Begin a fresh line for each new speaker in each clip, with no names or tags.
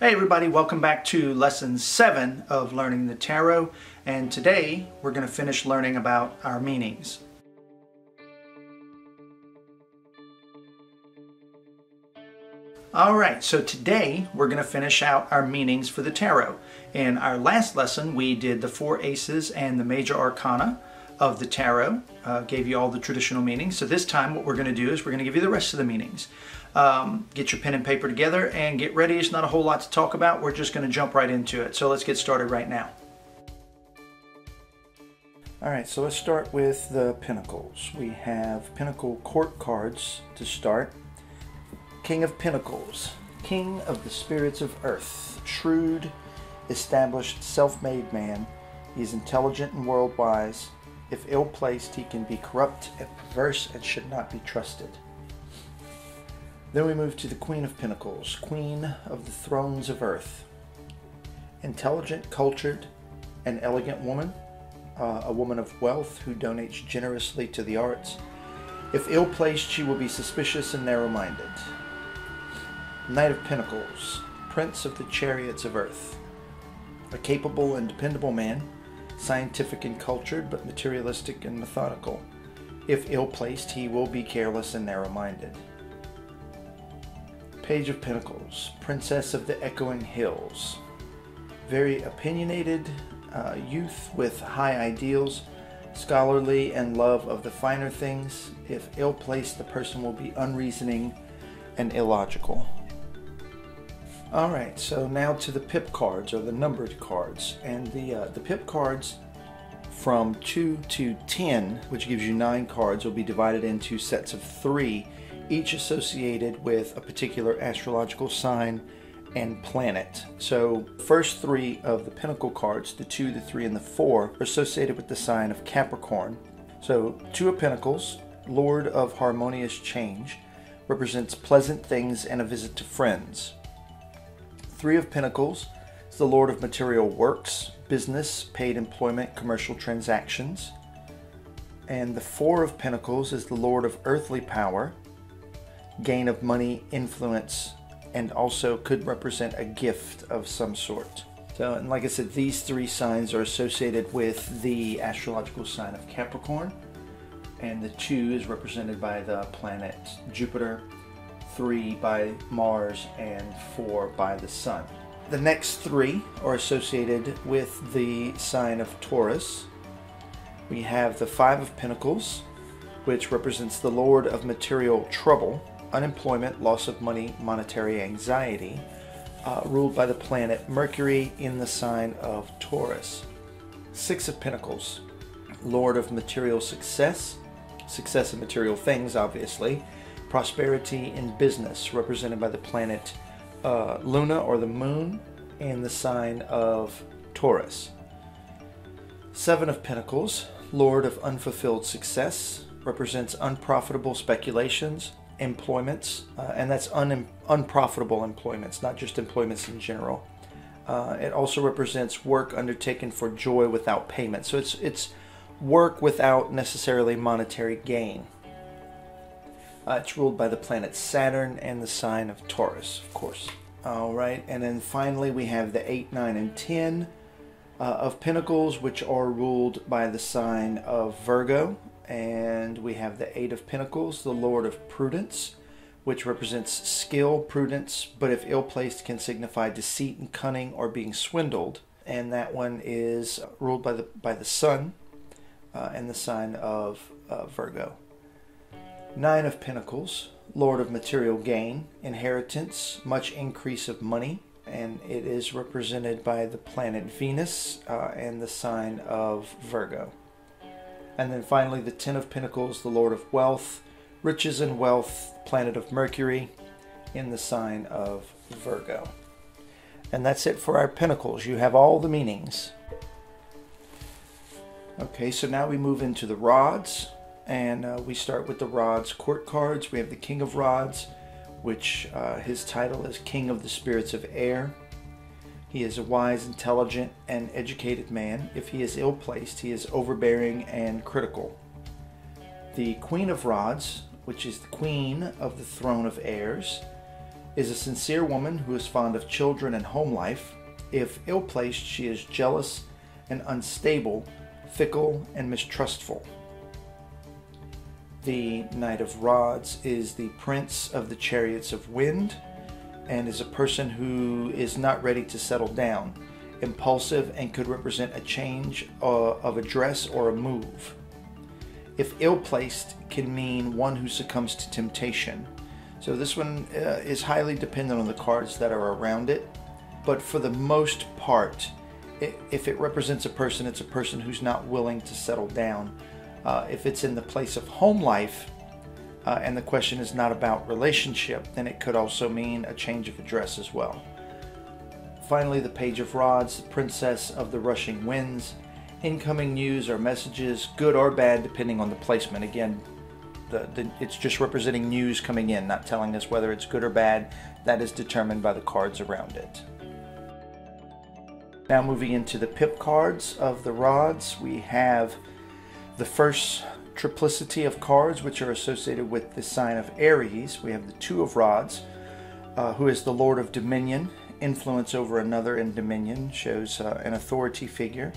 Hey everybody, welcome back to lesson 7 of learning the tarot, and today we're going to finish learning about our meanings. Alright, so today we're going to finish out our meanings for the tarot. In our last lesson we did the 4 aces and the major arcana of the tarot, gave you all the traditional meanings. So this time what we're going to do is we're going to give you the rest of the meanings. Get your pen and paper together and get ready. It's not a whole lot to talk about. We're just going to jump right into it. So let's get started right now. Alright, so let's start with the Pentacles. We have Pentacle Court cards to start. King of Pentacles, King of the Spirits of Earth, shrewd, established, self-made man. He is intelligent and world-wise. If ill-placed, he can be corrupt and perverse and should not be trusted. Then we move to the Queen of Pentacles, Queen of the Thrones of Earth. Intelligent, cultured, and elegant woman. A woman of wealth who donates generously to the arts. If ill-placed, she will be suspicious and narrow-minded. Knight of Pentacles, Prince of the Chariots of Earth. A capable and dependable man. Scientific and cultured, but materialistic and methodical. If ill-placed, he will be careless and narrow-minded. Page of Pentacles, Princess of the Echoing Hills. Very opinionated youth with high ideals, scholarly and love of the finer things. If ill-placed, the person will be unreasoning and illogical. Alright, so now to the pip cards, or the numbered cards. And the pip cards from 2 to 10, which gives you 9 cards, will be divided into sets of 3, each associated with a particular astrological sign and planet. So first 3 of the Pentacle cards, the 2, the 3, and the 4, are associated with the sign of Capricorn. So 2 of Pentacles, Lord of Harmonious Change, represents pleasant things and a visit to friends. 3 of Pentacles is the Lord of Material Works, business, paid employment, commercial transactions. And the 4 of Pentacles is the Lord of Earthly Power, gain of money, influence, and also could represent a gift of some sort. So, and like I said, these 3 signs are associated with the astrological sign of Capricorn, and the 2 is represented by the planet Jupiter, 3 by Mars, and 4 by the Sun. The next 3 are associated with the sign of Taurus. We have the 5 of Pentacles, which represents the Lord of Material Trouble, unemployment, loss of money, monetary anxiety, ruled by the planet Mercury in the sign of Taurus. 6 of Pentacles, Lord of Material Success, success in material things, obviously, prosperity in business, represented by the planet Luna, or the Moon, in the sign of Taurus. 7 of Pentacles, Lord of Unfulfilled Success, represents unprofitable speculations, employments, and that's unprofitable employments, not just employments in general. It also represents work undertaken for joy without payment. So it's work without necessarily monetary gain. It's ruled by the planet Saturn and the sign of Taurus, of course. Alright, and then finally we have the 8, 9, and 10 of Pentacles, which are ruled by the sign of Virgo. And we have the 8 of Pentacles, the Lord of Prudence, which represents skill, prudence, but if ill-placed can signify deceit and cunning or being swindled. And that one is ruled by the Sun and the sign of Virgo. 9 of Pentacles, Lord of Material Gain, inheritance, much increase of money, and it is represented by the planet Venus and the sign of Virgo. And then finally the 10 of Pentacles, the Lord of Wealth, riches and wealth, planet of Mercury, in the sign of Virgo. And that's it for our Pentacles. You have all the meanings. Okay, so now we move into the rods. And we start with the Rods Court cards. We have the King of Rods, which his title is King of the Spirits of Air. He is a wise, intelligent, and educated man. If he is ill-placed, he is overbearing and critical. The Queen of Rods, which is the Queen of the Throne of Airs, is a sincere woman who is fond of children and home life. If ill-placed, she is jealous and unstable, fickle and mistrustful. The Knight of Rods is the prince of the chariots of wind and is a person who is not ready to settle down, impulsive, and could represent a change of address or a move. If ill-placed, can mean one who succumbs to temptation. So this one is highly dependent on the cards that are around it, but for the most part, if it represents a person, it's a person who's not willing to settle down. If it's in the place of home life, and the question is not about relationship, then it could also mean a change of address as well. Finally, the Page of Rods, the Princess of the Rushing Winds. Incoming news or messages, good or bad, depending on the placement. Again, it's just representing news coming in, not telling us whether it's good or bad. That is determined by the cards around it. Now moving into the pip cards of the rods, we have the first triplicity of cards which are associated with the sign of Aries. We have the Two of Rods, who is the Lord of Dominion. Influence over another in dominion, shows an authority figure.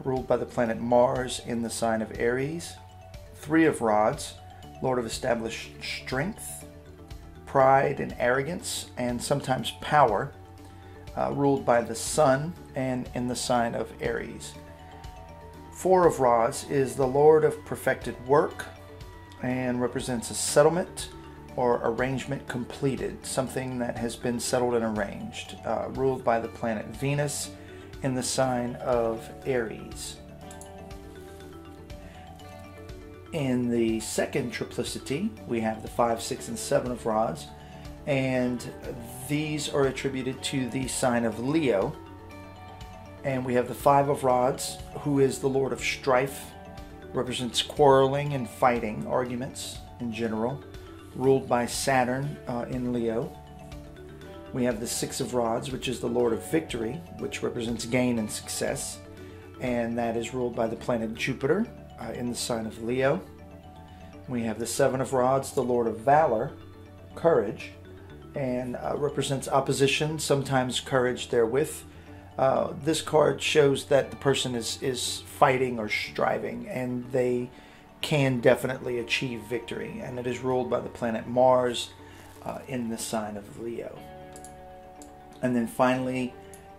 Ruled by the planet Mars in the sign of Aries. Three of Rods, Lord of established strength, pride and arrogance, and sometimes power, ruled by the Sun and in the sign of Aries. Four of Rods is the Lord of perfected work and represents a settlement or arrangement completed, something that has been settled and arranged, ruled by the planet Venus in the sign of Aries. In the second triplicity, we have the 5, 6, and 7 of Rods, and these are attributed to the sign of Leo. And we have the 5 of Rods, who is the Lord of Strife, represents quarreling and fighting, arguments in general, ruled by Saturn in Leo. We have the 6 of Rods, which is the Lord of Victory, which represents gain and success, and that is ruled by the planet Jupiter in the sign of Leo. We have the 7 of Rods, the Lord of Valor, courage, and represents opposition, sometimes courage therewith. This card shows that the person is fighting or striving, and they can definitely achieve victory, and it is ruled by the planet Mars in the sign of Leo. And then finally,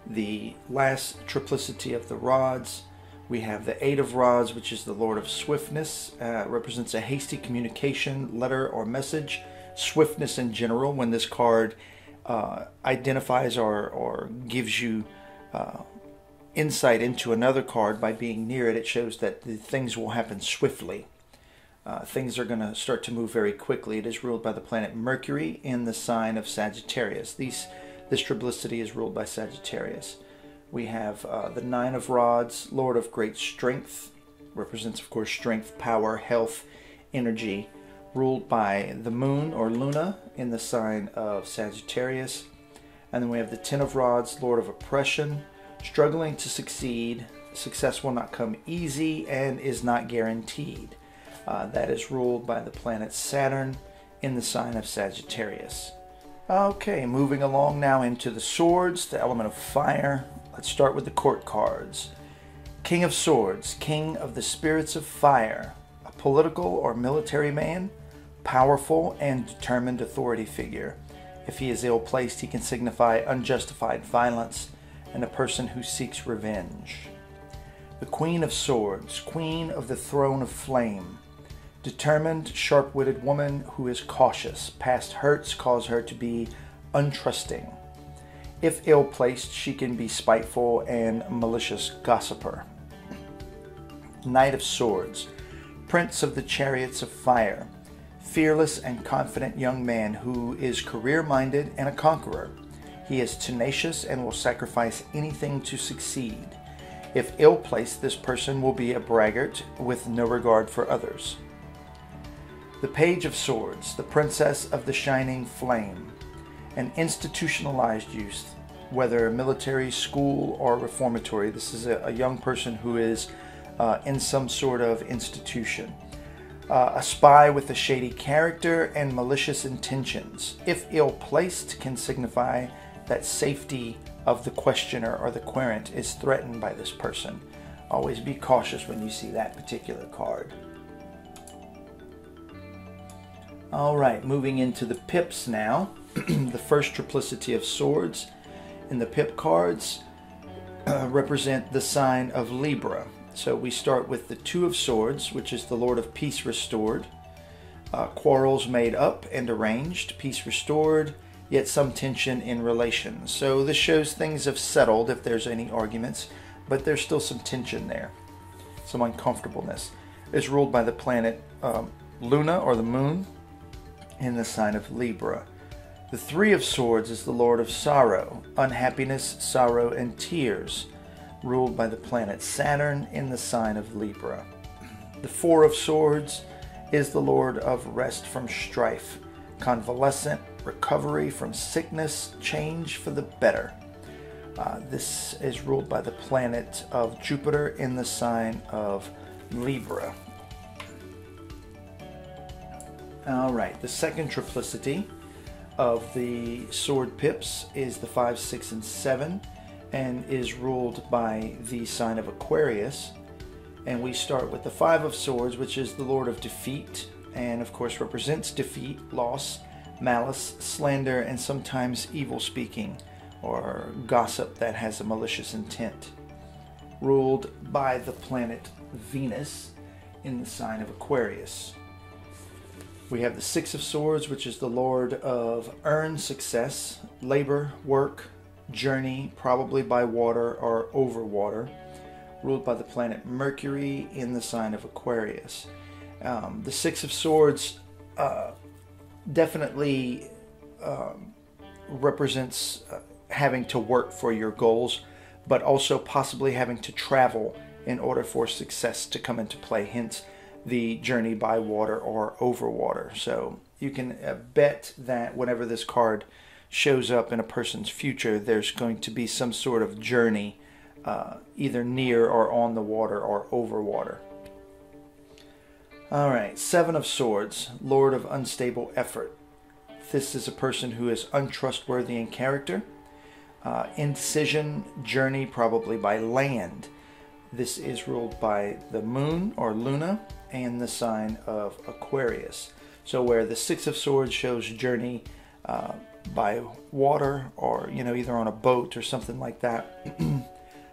the last triplicity of the rods, we have the 8 of Rods, which is the Lord of Swiftness, represents a hasty communication, letter, or message. Swiftness in general, when this card identifies or gives you insight into another card by being near it, it shows that the things will happen swiftly. Things are going to start to move very quickly. It is ruled by the planet Mercury in the sign of Sagittarius. This triplicity is ruled by Sagittarius. We have the 9 of Rods, Lord of Great Strength, represents, of course, strength, power, health, energy, ruled by the Moon or Luna in the sign of Sagittarius. And then we have the 10 of Rods, Lord of Oppression, struggling to succeed. Success will not come easy and is not guaranteed. That is ruled by the planet Saturn in the sign of Sagittarius. Okay, moving along now into the swords, the element of fire. Let's start with the court cards. King of Swords, King of the Spirits of Fire, a political or military man, powerful and determined authority figure. If he is ill-placed, he can signify unjustified violence and a person who seeks revenge. The Queen of Swords, Queen of the Throne of Flame, determined, sharp-witted woman who is cautious. Past hurts cause her to be untrusting. If ill-placed, she can be spiteful and malicious gossiper. Knight of Swords, Prince of the Chariots of Fire, fearless and confident young man who is career-minded and a conqueror. He is tenacious and will sacrifice anything to succeed. If ill-placed, this person will be a braggart with no regard for others. The Page of Swords, the Princess of the Shining Flame, an institutionalized youth, whether military, school, or reformatory. This is a young person who is in some sort of institution. A spy with a shady character and malicious intentions. If ill placed, can signify that safety of the questioner or the querent is threatened by this person. Always be cautious when you see that particular card. Alright, moving into the pips now. The first triplicity of swords in the pip cards represent the sign of Libra. So we start with the Two of Swords, which is the Lord of Peace restored. Quarrels made up and arranged, peace restored, yet some tension in relations. So this shows things have settled if there's any arguments, but there's still some tension there, some uncomfortableness. It's ruled by the planet Luna, or the moon, in the sign of Libra. The Three of Swords is the Lord of Sorrow, unhappiness, sorrow, and tears, ruled by the planet Saturn in the sign of Libra. The Four of Swords is the Lord of rest from strife, convalescent, recovery from sickness, change for the better. This is ruled by the planet of Jupiter in the sign of Libra. Alright, the second triplicity of the sword pips is the 5, 6, and 7, and is ruled by the sign of Aquarius. And we start with the Five of Swords, which is the Lord of Defeat, and of course represents defeat, loss, malice, slander, and sometimes evil speaking or gossip that has a malicious intent. Ruled by the planet Venus in the sign of Aquarius. We have the Six of Swords, which is the Lord of earned success, labor, work, journey, probably by water or over water, ruled by the planet Mercury in the sign of Aquarius. The Six of Swords definitely represents having to work for your goals, but also possibly having to travel in order for success to come into play, hence the journey by water or over water. So you can bet that whenever this card shows up in a person's future, there's going to be some sort of journey either near or on the water or over water. Alright, Seven of Swords, Lord of unstable effort. This is a person who is untrustworthy in character. Indecision, journey probably by land. This is ruled by the moon or Luna and the sign of Aquarius. So where the Six of Swords shows journey by water, or either on a boat or something like that,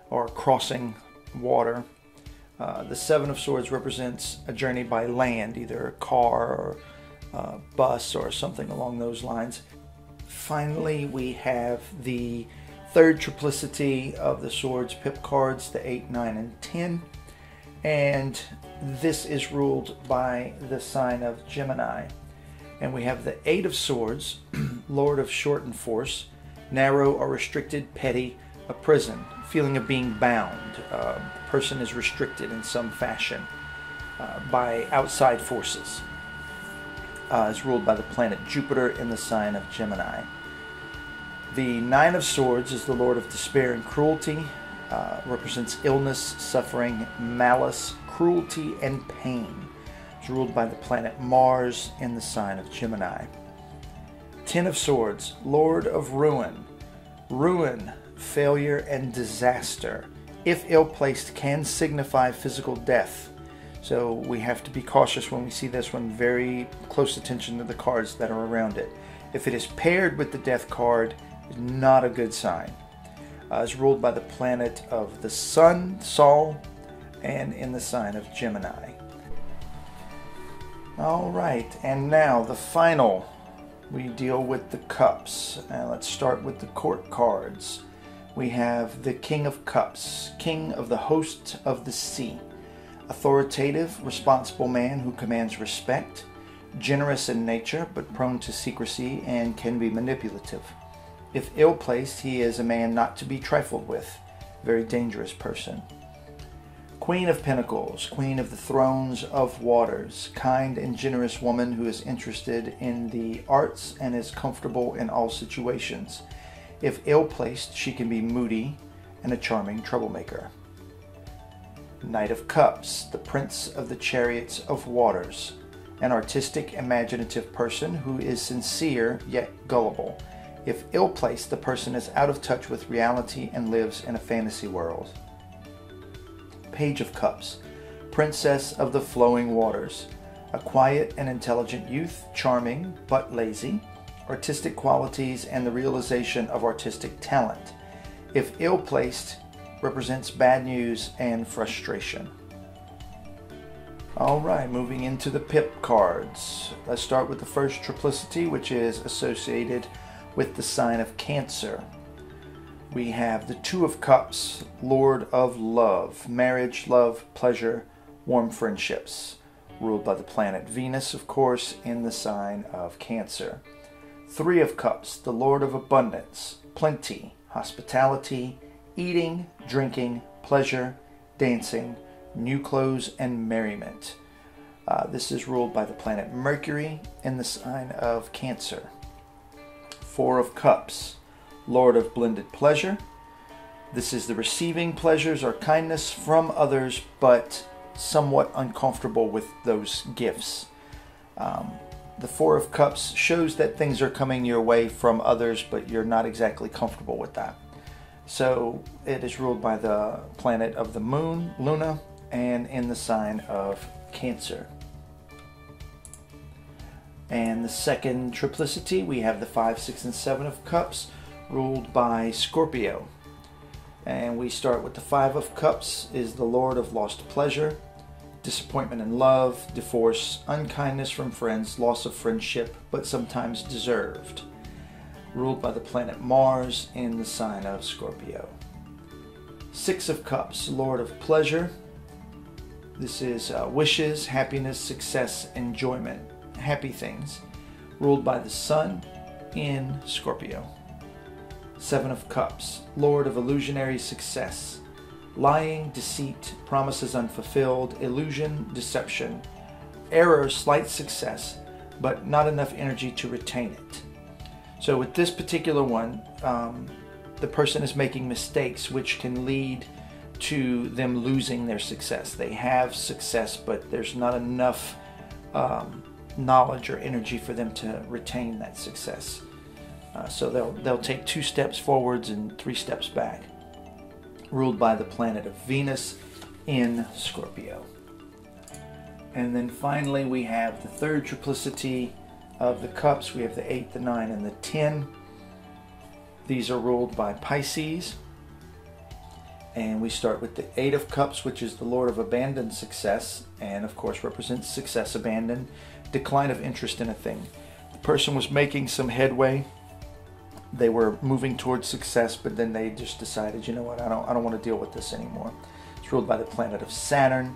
or crossing water, the Seven of Swords represents a journey by land, either a car or a bus or something along those lines. Finally, we have the third triplicity of the swords pip cards, the 8, 9, and 10, and this is ruled by the sign of Gemini. And we have the Eight of Swords, Lord of short and force, narrow or restricted, petty, a prison, feeling of being bound. The person is restricted in some fashion by outside forces. Is ruled by the planet Jupiter in the sign of Gemini. The Nine of Swords is the Lord of despair and cruelty, represents illness, suffering, malice, cruelty, and pain. It's ruled by the planet Mars in the sign of Gemini. Ten of Swords, Lord of ruin. Ruin, failure, and disaster, if ill-placed, can signify physical death. So we have to be cautious when we see this one. Very close attention to the cards that are around it. If it is paired with the death card, it's not a good sign. It's ruled by the planet of the Sun, Sol, and in the sign of Gemini. Alright, and now the final. We deal with the cups. Let's start with the court cards. We have the King of Cups, King of the host of the sea. Authoritative, responsible man who commands respect. Generous in nature, but prone to secrecy and can be manipulative. If ill-placed, he is a man not to be trifled with. Very dangerous person. Queen of Pentacles, Queen of the Thrones of Waters, kind and generous woman who is interested in the arts and is comfortable in all situations. If ill-placed, she can be moody and a charming troublemaker. Knight of Cups, the Prince of the Chariots of Waters, an artistic, imaginative person who is sincere yet gullible. If ill-placed, the person is out of touch with reality and lives in a fantasy world. Page of Cups, Princess of the Flowing Waters. A quiet and intelligent youth, charming but lazy, artistic qualities and the realization of artistic talent. If ill-placed, represents bad news and frustration. Alright, moving into the pip cards. Let's start with the first triplicity, which is associated with the sign of Cancer. We have the Two of Cups, Lord of Love, marriage, love, pleasure, warm friendships, ruled by the planet Venus, of course, in the sign of Cancer. Three of Cups, the Lord of Abundance, plenty, hospitality, eating, drinking, pleasure, dancing, new clothes, and merriment. This is ruled by the planet Mercury in the sign of Cancer. Four of Cups, Lord of Blended Pleasure. This is the receiving pleasures or kindness from others, but somewhat uncomfortable with those gifts. The Four of Cups shows that things are coming your way from others, but you're not exactly comfortable with that. So it is ruled by the planet of the moon, Luna, and in the sign of Cancer. And the second triplicity, we have the 5, 6, and 7 of Cups, ruled by Scorpio. And we start with the 5 of Cups, is the Lord of Lost Pleasure, disappointment in love, divorce, unkindness from friends, loss of friendship, but sometimes deserved. Ruled by the planet Mars in the sign of Scorpio. 6 of Cups, Lord of Pleasure. This is wishes, happiness, success, enjoyment, happy things. Ruled by the Sun in Scorpio. 7 of Cups, Lord of illusionary success. Lying, deceit, promises unfulfilled, illusion, deception, error, slight success, but not enough energy to retain it. So with this particular one, the person is making mistakes which can lead to them losing their success. They have success, but there's not enough knowledge or energy for them to retain that success. So they'll take 2 steps forwards and 3 steps back. Ruled by the planet of Venus in Scorpio. And then finally we have the third triplicity of the cups. We have the 8, the 9, and the 10. These are ruled by Pisces. And we start with the 8 of Cups, which is the Lord of abandoned success, and of course represents success abandoned, decline of interest in a thing. The person was making some headway. They were moving towards success, but then they just decided, you know what, I don't want to deal with this anymore. It's ruled by the planet of Saturn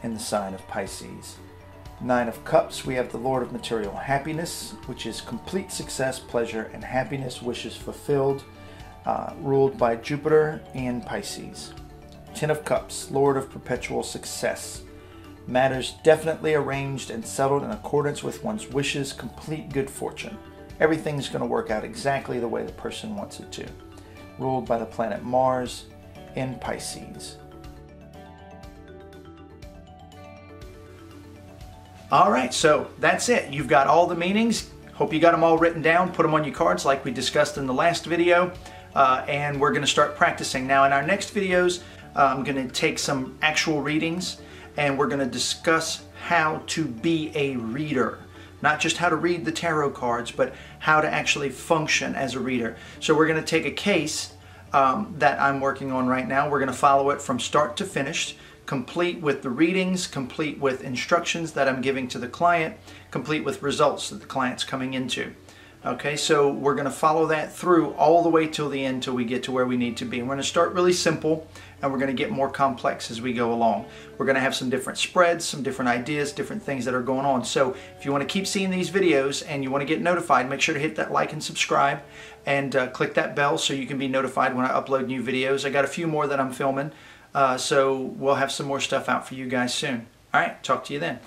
in the sign of Pisces. 9 of Cups, we have the Lord of material happiness, which is complete success, pleasure, and happiness, wishes fulfilled, ruled by Jupiter in Pisces. 10 of Cups, Lord of perpetual success. Matters definitely arranged and settled in accordance with one's wishes, complete good fortune. Everything's going to work out exactly the way the person wants it to. Ruled by the planet Mars in Pisces. Alright, so that's it. You've got all the meanings. Hope you got them all written down. Put them on your cards like we discussed in the last video. And we're going to start practicing. Now in our next videos, I'm going to take some actual readings and we're going to discuss how to be a reader. Not just how to read the tarot cards, but how to actually function as a reader. So we're going to take a case that I'm working on right now. We're going to follow it from start to finish, complete with the readings, complete with instructions that I'm giving to the client, complete with results that the client's coming into. Okay, so we're going to follow that through all the way till the end till we get to where we need to be. And we're going to start really simple and we're going to get more complex as we go along. We're going to have some different spreads, some different ideas, different things that are going on. So if you want to keep seeing these videos and you want to get notified, make sure to hit that like and subscribe and click that bell so you can be notified when I upload new videos. I got a few more that I'm filming, so we'll have some more stuff out for you guys soon. All right, talk to you then.